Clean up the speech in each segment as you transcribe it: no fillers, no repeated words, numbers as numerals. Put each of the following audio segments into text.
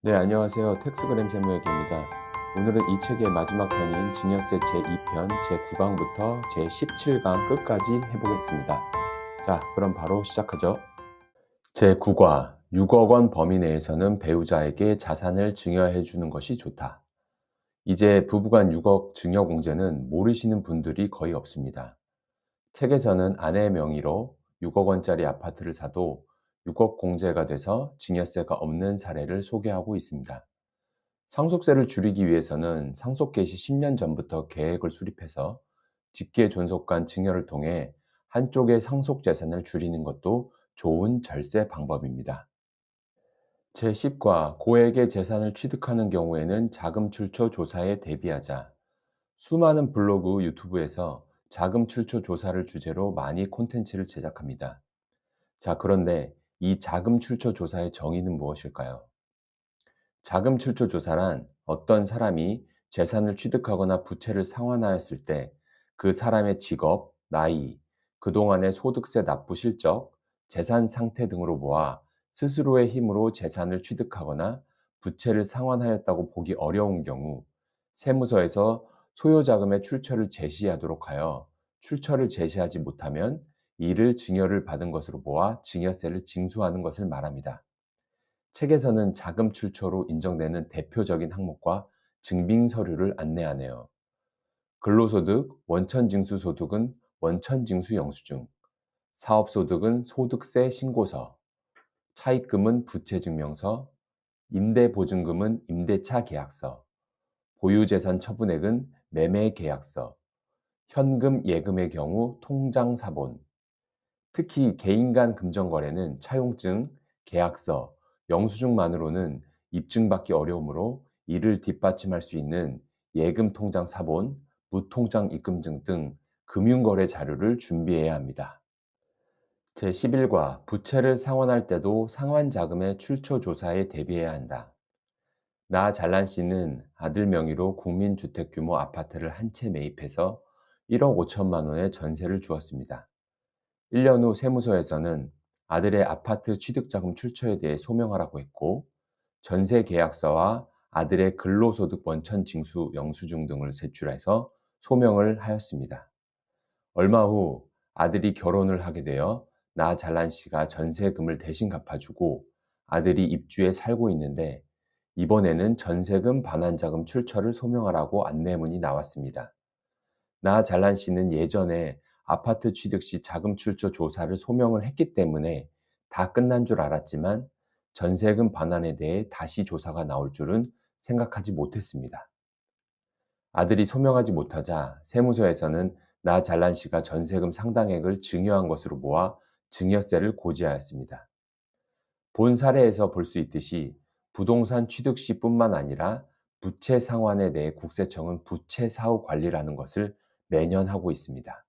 네, 안녕하세요. 텍스그램 재무회계입니다. 오늘은 이 책의 마지막 편인 증여세 제2편 제9강부터 제17강 끝까지 해보겠습니다. 자, 그럼 바로 시작하죠. 제9과 6억 원 범위 내에서는 배우자에게 자산을 증여해 주는 것이 좋다. 이제 부부간 6억 증여 공제는 모르시는 분들이 거의 없습니다. 책에서는 아내의 명의로 6억 원짜리 아파트를 사도 6억 공제가 돼서 증여세가 없는 사례를 소개하고 있습니다. 상속세를 줄이기 위해서는 상속 개시 10년 전부터 계획을 수립해서 직계 존속 간 증여를 통해 한쪽의 상속 재산을 줄이는 것도 좋은 절세 방법입니다. 제10과 고액의 재산을 취득하는 경우에는 자금 출처 조사에 대비하자. 수많은 블로그, 유튜브에서 자금 출처 조사를 주제로 많이 콘텐츠를 제작합니다. 자, 그런데 이 자금 출처 조사의 정의는 무엇일까요? 자금 출처 조사란 어떤 사람이 재산을 취득하거나 부채를 상환하였을 때 그 사람의 직업, 나이, 그동안의 소득세 납부 실적, 재산 상태 등으로 보아 스스로의 힘으로 재산을 취득하거나 부채를 상환하였다고 보기 어려운 경우 세무서에서 소요자금의 출처를 제시하도록 하여 출처를 제시하지 못하면 이를 증여를 받은 것으로 보아 증여세를 징수하는 것을 말합니다. 책에서는 자금 출처로 인정되는 대표적인 항목과 증빙 서류를 안내하네요. 근로소득, 원천징수소득은 원천징수 영수증, 사업소득은 소득세 신고서, 차입금은 부채증명서, 임대보증금은 임대차 계약서, 보유재산 처분액은 매매계약서, 현금 예금의 경우 통장사본, 특히 개인 간 금전거래는 차용증, 계약서, 영수증만으로는 입증받기 어려우므로 이를 뒷받침할 수 있는 예금 통장 사본, 무통장 입금증 등 금융거래 자료를 준비해야 합니다. 제11과 부채를 상환할 때도 상환자금의 출처 조사에 대비해야 한다. 나 잘난 씨는 아들 명의로 국민주택 규모 아파트를 한 채 매입해서 1억 5천만 원의 전세를 주었습니다. 1년 후 세무서에서는 아들의 아파트 취득자금 출처에 대해 소명하라고 했고, 전세 계약서와 아들의 근로소득 원천 징수 영수증 등을 제출해서 소명을 하였습니다. 얼마 후 아들이 결혼을 하게 되어 나 잘난 씨가 전세금을 대신 갚아주고 아들이 입주해 살고 있는데, 이번에는 전세금 반환자금 출처를 소명하라고 안내문이 나왔습니다. 나 잘난 씨는 예전에 아파트 취득 시 자금 출처 조사를 소명을 했기 때문에 다 끝난 줄 알았지만 전세금 반환에 대해 다시 조사가 나올 줄은 생각하지 못했습니다. 아들이 소명하지 못하자 세무서에서는 나 잘난 씨가 전세금 상당액을 증여한 것으로 보아 증여세를 고지하였습니다. 본 사례에서 볼 수 있듯이 부동산 취득 시뿐만 아니라 부채 상환에 대해 국세청은 부채 사후 관리라는 것을 매년 하고 있습니다.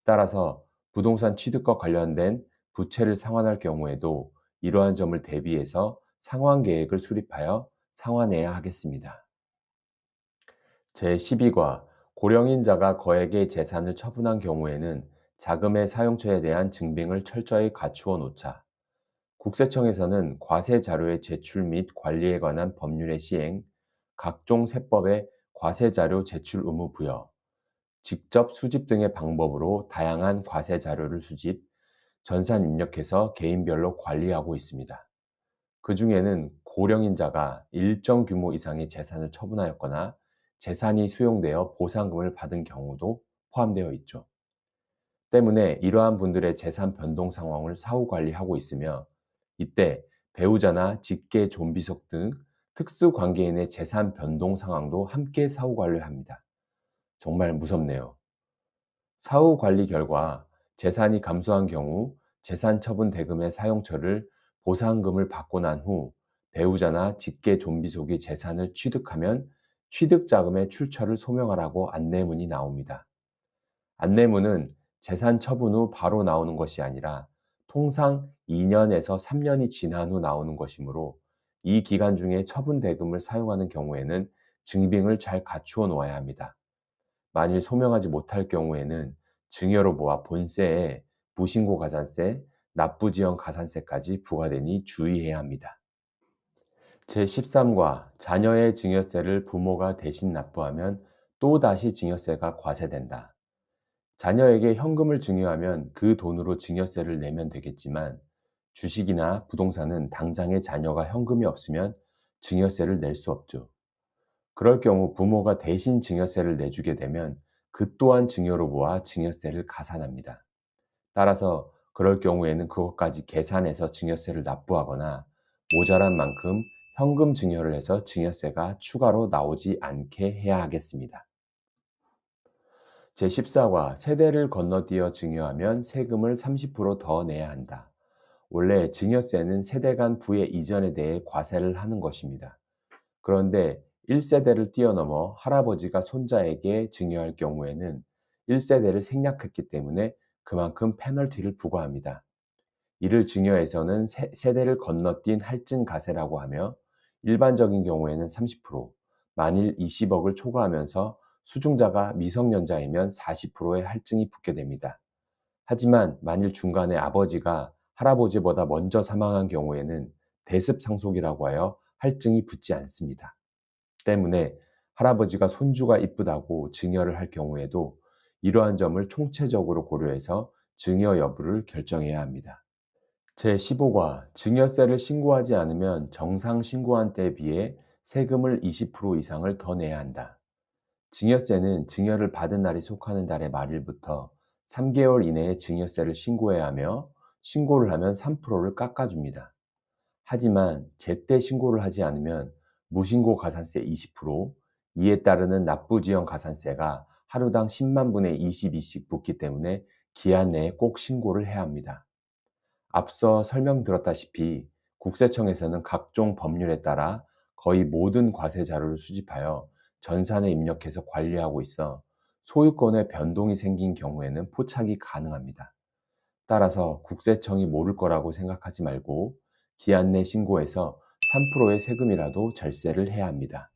따라서 부동산 취득과 관련된 부채를 상환할 경우에도 이러한 점을 대비해서 상환 계획을 수립하여 상환해야 하겠습니다. 제12과 고령인자가 거액의 재산을 처분한 경우에는 자금의 사용처에 대한 증빙을 철저히 갖추어 놓자. 국세청에서는 과세 자료의 제출 및 관리에 관한 법률의 시행, 각종 세법의 과세 자료 제출 의무 부여, 직접 수집 등의 방법으로 다양한 과세 자료를 수집, 전산 입력해서 개인별로 관리하고 있습니다. 그 중에는 고령인자가 일정 규모 이상의 재산을 처분하였거나 재산이 수용되어 보상금을 받은 경우도 포함되어 있죠. 때문에 이러한 분들의 재산 변동 상황을 사후 관리하고 있으며, 이때 배우자나 직계 존비속 등 특수 관계인의 재산 변동 상황도 함께 사후 관리합니다. 정말 무섭네요. 사후 관리 결과 재산이 감소한 경우 재산 처분 대금의 사용처를 보상금을 받고 난 후 배우자나 직계 존비속이 재산을 취득하면 취득 자금의 출처를 소명하라고 안내문이 나옵니다. 안내문은 재산 처분 후 바로 나오는 것이 아니라 통상 2년에서 3년이 지난 후 나오는 것이므로 이 기간 중에 처분 대금을 사용하는 경우에는 증빙을 잘 갖추어 놓아야 합니다. 만일 소명하지 못할 경우에는 증여로 보아 본세에 무신고 가산세, 납부지연 가산세까지 부과되니 주의해야 합니다. 제13과 자녀의 증여세를 부모가 대신 납부하면 또다시 증여세가 과세된다. 자녀에게 현금을 증여하면 그 돈으로 증여세를 내면 되겠지만 주식이나 부동산은 당장에 자녀가 현금이 없으면 증여세를 낼 수 없죠. 그럴 경우 부모가 대신 증여세를 내주게 되면 그 또한 증여로 보아 증여세를 가산합니다. 따라서 그럴 경우에는 그것까지 계산해서 증여세를 납부하거나 모자란 만큼 현금 증여를 해서 증여세가 추가로 나오지 않게 해야 하겠습니다. 제14과 세대를 건너뛰어 증여하면 세금을 30%더 내야 한다. 원래 증여세는 세대 간 부의 이전에 대해 과세를 하는 것입니다. 그런데 1세대를 뛰어넘어 할아버지가 손자에게 증여할 경우에는 1세대를 생략했기 때문에 그만큼 페널티를 부과합니다. 이를 증여에서는 세대를 건너뛴 할증가세라고 하며 일반적인 경우에는 30%, 만일 20억을 초과하면서 수중자가 미성년자이면 40%의 할증이 붙게 됩니다. 하지만 만일 중간에 아버지가 할아버지보다 먼저 사망한 경우에는 대습상속이라고 하여 할증이 붙지 않습니다. 때문에 할아버지가 손주가 이쁘다고 증여를 할 경우에도 이러한 점을 총체적으로 고려해서 증여 여부를 결정해야 합니다. 제15과 증여세를 신고하지 않으면 정상 신고한 때에 비해 세금을 20% 이상을 더 내야 한다. 증여세는 증여를 받은 날이 속하는 달의 말일부터 3개월 이내에 증여세를 신고해야 하며 신고를 하면 3%를 깎아줍니다. 하지만 제때 신고를 하지 않으면 무신고 가산세 20%, 이에 따르는 납부지연 가산세가 하루당 10만 분의 22씩 붙기 때문에 기한 내에 꼭 신고를 해야 합니다. 앞서 설명드렸다시피 국세청에서는 각종 법률에 따라 거의 모든 과세 자료를 수집하여 전산에 입력해서 관리하고 있어 소유권의 변동이 생긴 경우에는 포착이 가능합니다. 따라서 국세청이 모를 거라고 생각하지 말고 기한 내 신고해서 3%의 세금이라도 절세를 해야 합니다.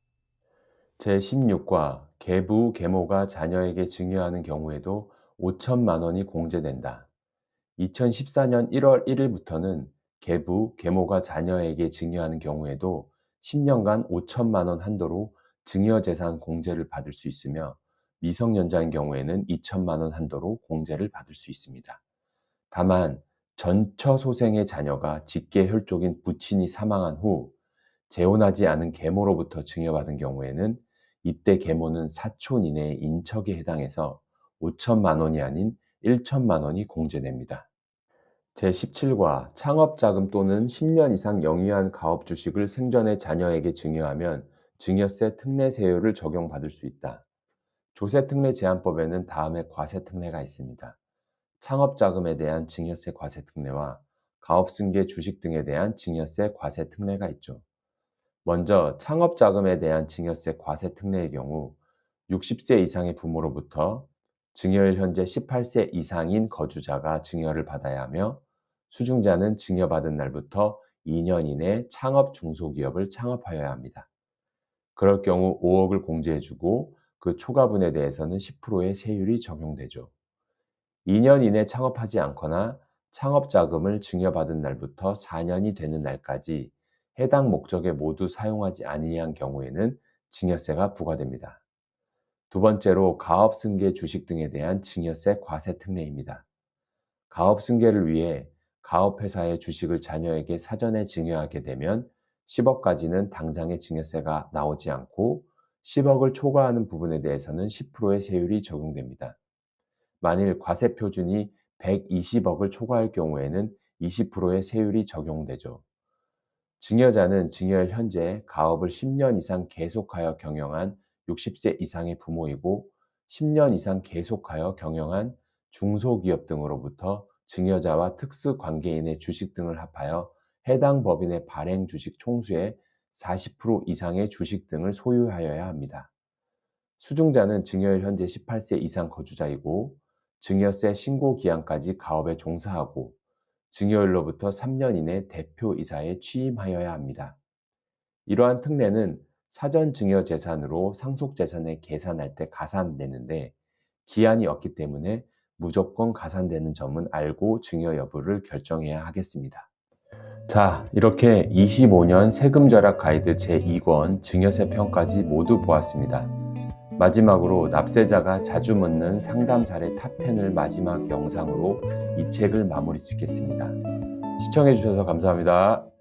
제16과 계부, 계모가 자녀에게 증여하는 경우에도 5천만 원이 공제된다. 2014년 1월 1일부터는 계부, 계모가 자녀에게 증여하는 경우에도 10년간 5천만 원 한도로 증여재산 공제를 받을 수 있으며 미성년자인 경우에는 2천만 원 한도로 공제를 받을 수 있습니다. 다만 전처소생의 자녀가 직계혈족인 부친이 사망한 후 재혼하지 않은 계모로부터 증여받은 경우에는 이때 계모는 사촌 이내의 인척에 해당해서 5천만 원이 아닌 1천만 원이 공제됩니다. 제17과 창업자금 또는 10년 이상 영위한 가업 주식을 생전에 자녀에게 증여하면 증여세 특례세율을 적용받을 수 있다. 조세특례 제한법에는 다음의 과세특례가 있습니다. 창업자금에 대한 증여세 과세특례와 가업승계 주식 등에 대한 증여세 과세특례가 있죠. 먼저 창업자금에 대한 증여세 과세특례의 경우 60세 이상의 부모로부터 증여일 현재 18세 이상인 거주자가 증여를 받아야 하며 수중자는 증여받은 날부터 2년 이내 창업 중소기업을 창업하여야 합니다. 그럴 경우 5억을 공제해주고 그 초과분에 대해서는 10%의 세율이 적용되죠. 2년 이내 창업하지 않거나 창업자금을 증여받은 날부터 4년이 되는 날까지 해당 목적에 모두 사용하지 아니한 경우에는 증여세가 부과됩니다. 두 번째로 가업승계 주식 등에 대한 증여세 과세특례입니다. 가업승계를 위해 가업회사의 주식을 자녀에게 사전에 증여하게 되면 10억까지는 당장의 증여세가 나오지 않고 10억을 초과하는 부분에 대해서는 10%의 세율이 적용됩니다. 만일 과세표준이 120억을 초과할 경우에는 20%의 세율이 적용되죠. 증여자는 증여일 현재 가업을 10년 이상 계속하여 경영한 60세 이상의 부모이고 10년 이상 계속하여 경영한 중소기업 등으로부터 증여자와 특수관계인의 주식 등을 합하여 해당 법인의 발행 주식 총수의 40% 이상의 주식 등을 소유하여야 합니다. 수중자는 증여일 현재 18세 이상 거주자이고 증여세 신고 기한까지 가업에 종사하고 증여일로부터 3년 이내 대표이사에 취임하여야 합니다. 이러한 특례는 사전 증여 재산으로 상속재산에 계산할 때 가산되는데 기한이 없기 때문에 무조건 가산되는 점은 알고 증여 여부를 결정해야 하겠습니다. 자, 이렇게 25년 세금 절약 가이드 제2권 증여세 편까지 모두 보았습니다. 마지막으로 납세자가 자주 묻는 상담 사례 탑10을 마지막 영상으로 이 책을 마무리 짓겠습니다. 시청해 주셔서 감사합니다.